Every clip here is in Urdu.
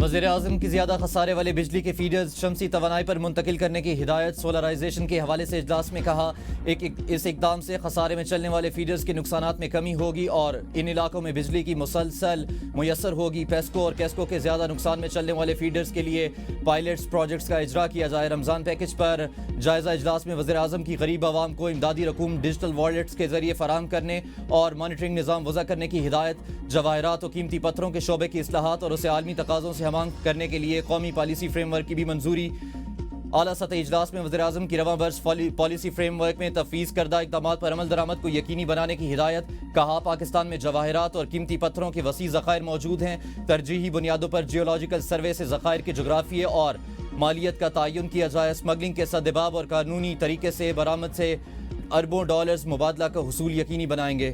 وزیر اعظم کی زیادہ خسارے والے بجلی کے فیڈرز شمسی توانائی پر منتقل کرنے کی ہدایت۔ سولرائزیشن کے حوالے سے اجلاس میں کہا اس اقدام سے خسارے میں چلنے والے فیڈرز کے نقصانات میں کمی ہوگی اور ان علاقوں میں بجلی کی مسلسل میسر ہوگی۔ پیسکو اور کیسکو کے زیادہ نقصان میں چلنے والے فیڈرز کے لیے پائلٹس پروجیکٹس کا اجرا کیا جائے۔ رمضان پیکج پر جائزہ اجلاس میں وزیر اعظم کی غریب عوام کو امدادی رقوم ڈیجیٹل والیٹس کے ذریعے فراہم کرنے اور مانیٹرنگ نظام وضع کرنے کی ہدایت۔ جواہرات و قیمتی پتھروں کے شعبے کی اصلاحات اور اسے عالمی تقاضوں سے ہمانگ کرنے کے لیے قومی پالیسی فریم ورک کی بھی منظوری۔ اعلیٰ سطحی اجلاس میں وزیر اعظم کی رواں برس پالیسی فریم ورک میں تفویض کردہ اقدامات پر عمل درآمد کو یقینی بنانے کی ہدایت۔ کہا پاکستان میں جواہرات اور قیمتی پتھروں کے وسیع ذخائر موجود ہیں۔ ترجیحی بنیادوں پر جیولوجیکل سروے سے ذخائر کے جغرافیے اور مالیت کا تعین کیا جائے۔ اسمگلنگ کے سدباب اور قانونی طریقے سے برآمد سے اربوں ڈالرز مبادلہ کا حصول یقینی بنائیں گے۔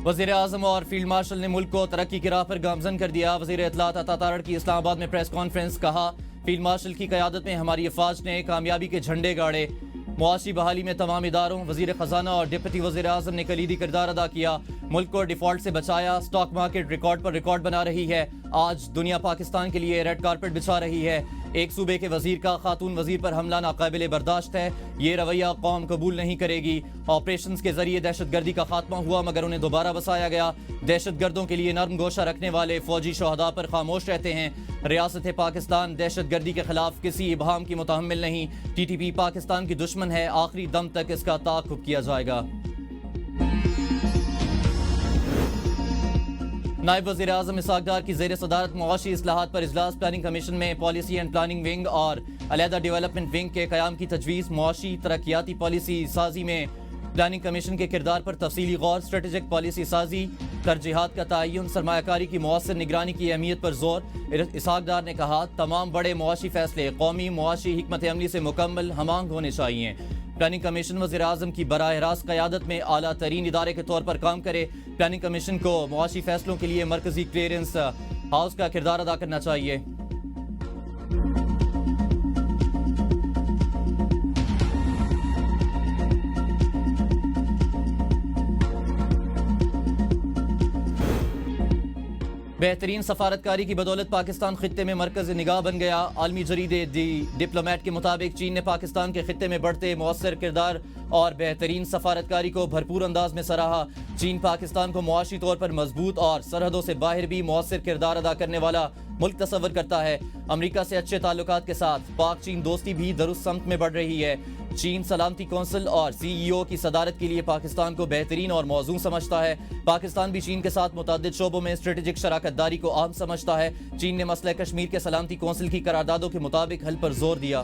وزیر اعظم اور فیلڈ مارشل نے ملک کو ترقی کی راہ پر گامزن کر دیا۔ وزیر اطلاعات عطا تارڑ کی اسلام آباد میں پریس کانفرنس۔ کہا فیلڈ مارشل کی قیادت میں ہماری افواج نے کامیابی کے جھنڈے گاڑے۔ معاشی بحالی میں تمام اداروں، وزیر خزانہ اور ڈپٹی وزیر اعظم نے کلیدی کردار ادا کیا۔ ملک کو ڈیفالٹ سے بچایا۔ اسٹاک مارکیٹ ریکارڈ پر ریکارڈ بنا رہی ہے۔ آج دنیا پاکستان کے لیے ریڈ کارپٹ بچھا رہی ہے۔ ایک صوبے کے وزیر کا خاتون وزیر پر حملہ ناقابل برداشت ہے۔ یہ رویہ قوم قبول نہیں کرے گی۔ آپریشنز کے ذریعے دہشت گردی کا خاتمہ ہوا مگر انہیں دوبارہ بسایا گیا۔ دہشت گردوں کے لیے نرم گوشہ رکھنے والے فوجی شہداء پر خاموش رہتے ہیں۔ ریاست پاکستان دہشت گردی کے خلاف کسی ابہام کی متحمل نہیں۔ ٹی ٹی پی پاکستان کی دشمن ہے۔ آخری دم تک اس کا تعاقب کیا جائے گا۔ نائب وزیر اعظم اسحاق ڈار کی زیر صدارت معاشی اصلاحات پر اجلاس۔ پلاننگ کمیشن میں پالیسی اینڈ پلاننگ ونگ اور علیحدہ ڈیولپمنٹ ونگ کے قیام کی تجویز۔ معاشی ترقیاتی پالیسی سازی میں پلاننگ کمیشن کے کردار پر تفصیلی غور۔ اسٹریٹجک پالیسی سازی، ترجیحات کا تعین، سرمایہ کاری کی مؤثر نگرانی کی اہمیت پر زور۔ اسحاق ڈار نے کہا تمام بڑے معاشی فیصلے قومی معاشی حکمت عملی سے مکمل ہم آہنگ ہونے چاہیے۔ پلاننگ کمیشن وزیر اعظم کی براہ راست قیادت میں اعلیٰ ترین ادارے کے طور پر کام کرے۔ پلاننگ کمیشن کو معاشی فیصلوں کے لیے مرکزی کلیئرنس ہاؤس کا کردار ادا کرنا چاہیے۔ بہترین سفارتکاری کی بدولت پاکستان خطے میں مرکز نگاہ بن گیا۔ عالمی جریدے دی ڈپلومیٹ کے مطابق چین نے پاکستان کے خطے میں بڑھتے مؤثر کردار اور بہترین سفارتکاری کو بھرپور انداز میں سراہا۔ چین پاکستان کو معاشی طور پر مضبوط اور سرحدوں سے باہر بھی مؤثر کردار ادا کرنے والا ملک تصور کرتا ہے۔ امریکہ سے اچھے تعلقات کے ساتھ پاک چین دوستی بھی درست سمت میں بڑھ رہی ہے۔ چین سلامتی کونسل اور سی ای او کی صدارت کے لیے پاکستان کو بہترین اور موزوں سمجھتا ہے۔ پاکستان بھی چین کے ساتھ متعدد شعبوں میں اسٹریٹجک شراکت داری کو اہم سمجھتا ہے۔ چین نے مسئلہ کشمیر کے سلامتی کونسل کی قراردادوں کے مطابق حل پر زور دیا۔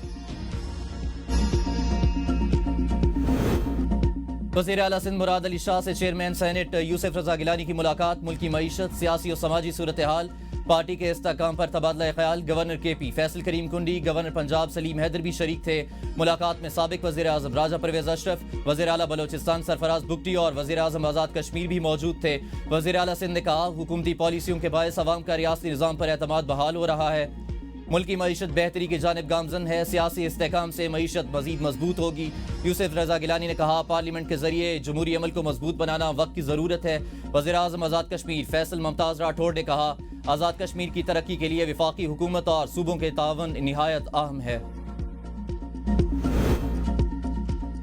وزیر اعلیٰ سندھ مراد علی شاہ سے چیئرمین سینٹ یوسف رضا گیلانی کی ملاقات۔ ملکی معیشت، سیاسی و سماجی صورتحال، پارٹی کے استحکام پر تبادلہ خیال۔ گورنر کے پی فیصل کریم کنڈی، گورنر پنجاب سلیم حیدر بھی شریک تھے۔ ملاقات میں سابق وزیر اعظم راجہ پرویز اشرف، وزیر اعلیٰ بلوچستان سرفراز بگٹی اور وزیر اعظم آزاد کشمیر بھی موجود تھے۔ وزیر اعلیٰ سندھ نے کہا حکومتی پالیسیوں کے باعث عوام کا ریاستی نظام پر اعتماد بحال ہو رہا ہے۔ ملکی معیشت بہتری کی جانب گامزن ہے۔ سیاسی استحکام سے معیشت مزید مضبوط ہوگی۔ یوسف رضا گیلانی نے کہا پارلیمنٹ کے ذریعے جمہوری عمل کو مضبوط بنانا وقت کی ضرورت ہے۔ وزیر اعظم آزاد کشمیر فیصل ممتاز راٹھوڑ نے کہا آزاد کشمیر کی ترقی کے لیے وفاقی حکومت اور صوبوں کے تعاون نہایت اہم ہے۔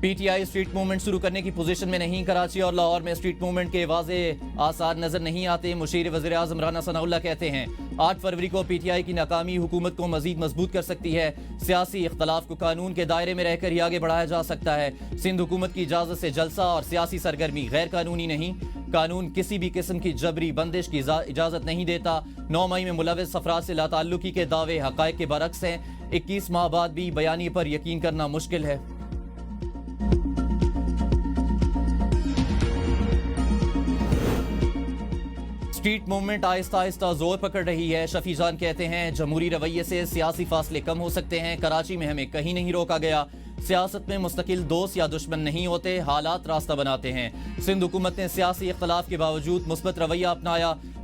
پی ٹی آئی اسٹریٹ موومنٹ شروع کرنے کی پوزیشن میں نہیں۔ کراچی اور لاہور میں اسٹریٹ موومنٹ کے واضح آثار نظر نہیں آتے۔ مشیر وزیر اعظم رانا ثناء اللہ کہتے ہیں 8 فروری کو پی ٹی آئی کی ناکامی حکومت کو مزید مضبوط کر سکتی ہے۔ سیاسی اختلاف کو قانون کے دائرے میں رہ کر ہی آگے بڑھایا جا سکتا ہے۔ سندھ حکومت کی اجازت سے جلسہ اور سیاسی سرگرمی غیر قانونی نہیں۔ قانون کسی بھی قسم کی جبری بندش کی اجازت نہیں دیتا۔ 9 مئی میں ملوث افراد سے لاتعلقی کے دعوے حقائق کے برعکس ہیں۔ 21 ماہ بعد بھی بیانیے پر یقین کرنا مشکل ہے۔ اسٹریٹ موومنٹ آہستہ آہستہ زور پکڑ رہی ہے۔ شفیع جان کہتے ہیں جمہوری رویے سے سیاسی فاصلے کم ہو سکتے ہیں۔ کراچی میں ہمیں کہیں نہیں روکا گیا۔ سیاست میں مستقل دوست یا دشمن نہیں ہوتے، حالات راستہ بناتے ہیں۔ سندھ حکومت نے سیاسی اختلاف کے باوجود مثبت رویہ اپنایا۔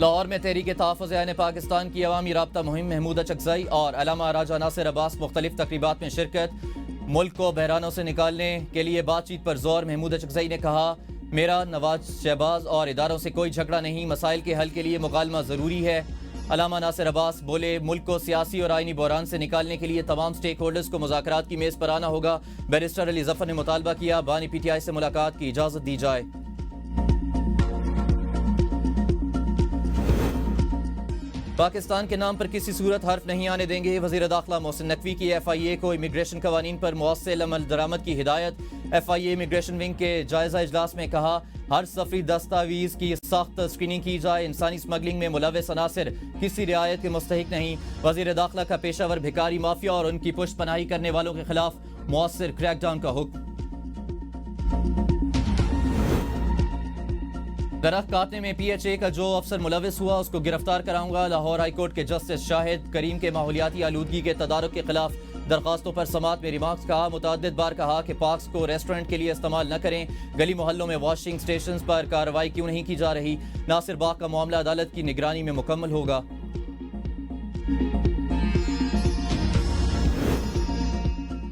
لاہور میں تحریک تحفظ عین پاکستان کی عوامی رابطہ مہم محمود اچکزئی اور علامہ راجہ ناصر عباس مختلف تقریبات میں شرکت. ملک کو بحرانوں سے نکالنے کے لیے بات چیت پر زور. محمود اچکزئی نے کہا میرا نواز شہباز اور اداروں سے کوئی جھگڑا نہیں, مسائل کے حل کے لیے مکالمہ ضروری ہے. علامہ ناصر عباس بولے ملک کو سیاسی اور آئینی بحران سے نکالنے کے لیے تمام سٹیک ہولڈرز کو مذاکرات کی میز پر آنا ہوگا. بیرسٹر علی ظفر نے مطالبہ کیا بانی پی ٹی آئی سے ملاقات کی اجازت دی جائے. پاکستان کے نام پر کسی صورت حرف نہیں آنے دیں گے. وزیر داخلہ محسن نقوی کی ایف آئی اے کو امیگریشن قوانین پر مؤثر عمل درآمد کی ہدایت. ایف آئی اے امیگریشن ونگ کے جائزہ اجلاس میں کہا ہر سفری دستاویز کی سخت اسکریننگ کی جائے. انسانی سمگلنگ میں ملوث عناصر کسی رعایت کے مستحق نہیں. وزیر داخلہ کا پیشہ ور بھکاری مافیا اور ان کی پشت پناہی کرنے والوں کے خلاف مؤثر کریک ڈاؤن کا حکم. درخت کاٹنے میں پی ایچ اے کا جو افسر ملوث ہوا اس کو گرفتار کراؤں گا. لاہور ہائی کورٹ کے جسٹس شاہد کریم کے ماحولیاتی آلودگی کے تدارک کے خلاف درخواستوں پر سماعت میں ریمارکس. کہا متعدد بار کہا کہ پارکس کو ریسٹورنٹ کے لیے استعمال نہ کریں. گلی محلوں میں واشنگ سٹیشنز پر کارروائی کیوں نہیں کی جا رہی. ناصر باغ کا معاملہ عدالت کی نگرانی میں مکمل ہوگا.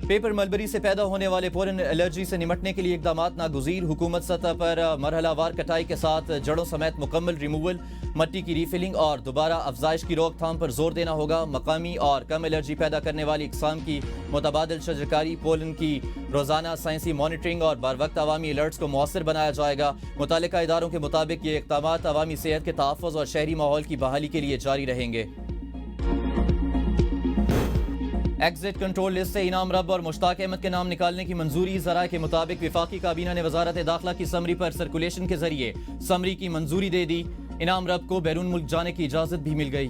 پیپر ملبری سے پیدا ہونے والے پولن الرجی سے نمٹنے کے لیے اقدامات ناگزیر. حکومت سطح پر مرحلہ وار کٹائی کے ساتھ جڑوں سمیت مکمل ریموول, مٹی کی ریفلنگ اور دوبارہ افزائش کی روک تھام پر زور دینا ہوگا. مقامی اور کم الرجی پیدا کرنے والی اقسام کی متبادل شجرکاری, پولن کی روزانہ سائنسی مانیٹرنگ اور بر وقت عوامی الرٹس کو مؤثر بنایا جائے گا. متعلقہ اداروں کے مطابق یہ اقدامات عوامی صحت کے تحفظ اور شہری ماحول کی بحالی کے لیے جاری رہیں گے. ایگزٹ کنٹرول لسٹ سے انعام رب اور مشتاق احمد کے نام نکالنے کی منظوری. ذرائع کے مطابق وفاقی کابینہ نے وزارت داخلہ کی سمری پر سرکولیشن کے ذریعے سمری کی منظوری دے دی. انعام رب کو بیرون ملک جانے کی اجازت بھی مل گئی.